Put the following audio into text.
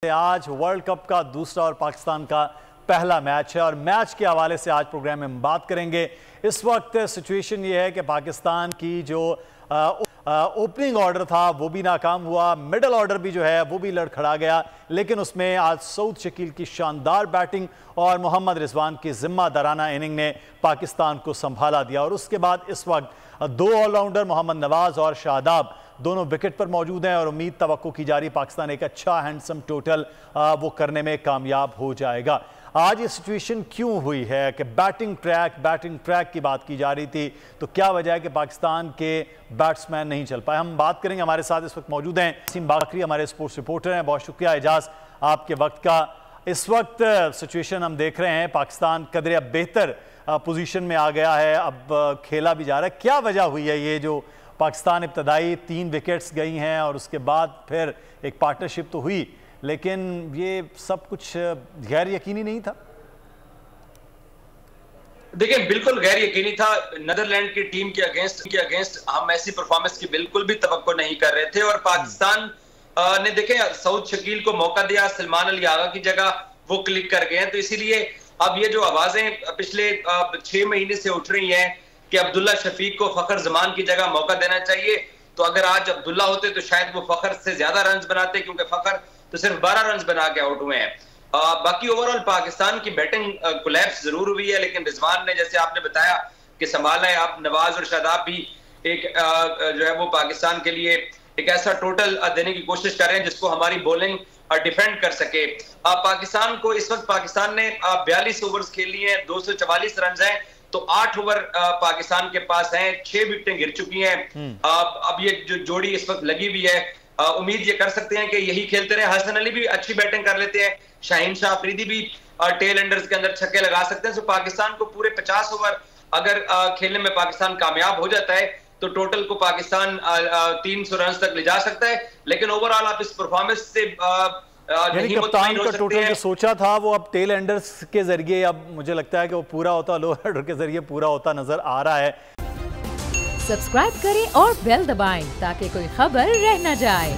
आज world cup का दूसरा और पाकिस्तान का पहला मैच है और मैच के हवाले से आज प्रोग्राम में हम बात करेंगे। इस वक्त सिचुएशन ये है कि पाकिस्तान की जो ओपनिंग ऑर्डर था वो भी नाकाम हुआ, मिडल ऑर्डर भी जो है वो भी लड़खड़ा गया, लेकिन उसमें आज सऊद शकील की शानदार बैटिंग और मोहम्मद रिजवान की जिम्मेदाराना इनिंग ने पाकिस्तान को संभाला दिया। और उसके बाद इस वक्त दो ऑलराउंडर मोहम्मद नवाज और शादाब दोनों विकेट पर मौजूद हैं और उम्मीद तवक्को की जा रही पाकिस्तान एक अच्छा हैंडसम टोटल वो करने में कामयाब हो जाएगा। आज ये सिचुएशन क्यों हुई है कि बैटिंग ट्रैक की बात की जा रही थी, तो क्या वजह है कि पाकिस्तान के बैट्समैन नहीं चल पाए? हम बात करेंगे। हमारे साथ इस वक्त मौजूद हैं वसीम बाकरी, हमारे स्पोर्ट्स रिपोर्टर हैं। बहुत शुक्रिया एजाज आपके वक्त का। इस वक्त सिचुएशन हम देख रहे हैं, पाकिस्तान कदरे अब बेहतर पोजीशन में आ गया है, अब खेला भी जा रहा है। क्या वजह हुई है ये जो पाकिस्तान इब्तदाई 3 विकेट्स गई हैं और उसके बाद फिर एक पार्टनरशिप तो हुई, लेकिन ये सब कुछ गैर यकीनी नहीं था? देखिए, बिल्कुल गैर यकीनी था। नीदरलैंड की टीम के अगेंस्ट हम ऐसी परफॉर्मेंस की बिल्कुल भी तवक्को नहीं कर रहे थे और पाकिस्तान ने देखे सऊद शकील को मौका दिया, सलमान अली आगा की जगह वो क्लिक कर गए हैं। तो इसीलिए अब ये जो आवाजें पिछले 6 महीने से उठ रही हैं कि अब्दुल्ला शफीक को फखर जमान की जगह मौका देना चाहिए, तो अगर आज अब्दुल्ला होते तो शायद वो फखर से ज्यादा रन बनाते, क्योंकि फखर तो सिर्फ 12 रन बना के आउट हुए हैं। बाकी ओवरऑल पाकिस्तान की बैटिंग कोलैप्स जरूर हुई है, लेकिन रिजवान ने, जैसे आपने बताया कि संभाला है, आप नवाज और शादाब भी एक जो है वो पाकिस्तान के लिए एक ऐसा टोटल देने की कोशिश कर रहे हैं जिसको हमारी बॉलिंग डिफेंड कर सके। पाकिस्तान को इस वक्त पाकिस्तान ने 42 ओवर्स खेल लिए हैं, 244 रन हैं, तो 8 ओवर पाकिस्तान के पास हैं, 6 विकेटें गिर चुकी हैं। अब ये जो जोड़ी इस वक्त लगी हुई है, उम्मीद ये कर सकते हैं कि यही खेलते रहे। हसन अली भी अच्छी बैटिंग कर लेते हैं, शाहीन शाह अफरीदी भी टेल एंडर्स के अंदर छक्के लगा सकते हैं। तो पाकिस्तान को पूरे 50 ओवर अगर खेलने में पाकिस्तान कामयाब हो जाता है तो टोटल को पाकिस्तान 300 रन तक ले जा सकता है। लेकिन ओवरऑल आप इस परफॉर्मेंस से कप्तान का टोटल जो सोचा था वो अब टेल एंडर्स के जरिए, अब मुझे लगता है कि वो पूरा होता, लोअर ऑर्डर के जरिए पूरा होता नजर आ रहा है। सब्सक्राइब करें और बेल दबाएं ताकि कोई खबर रह न जाए।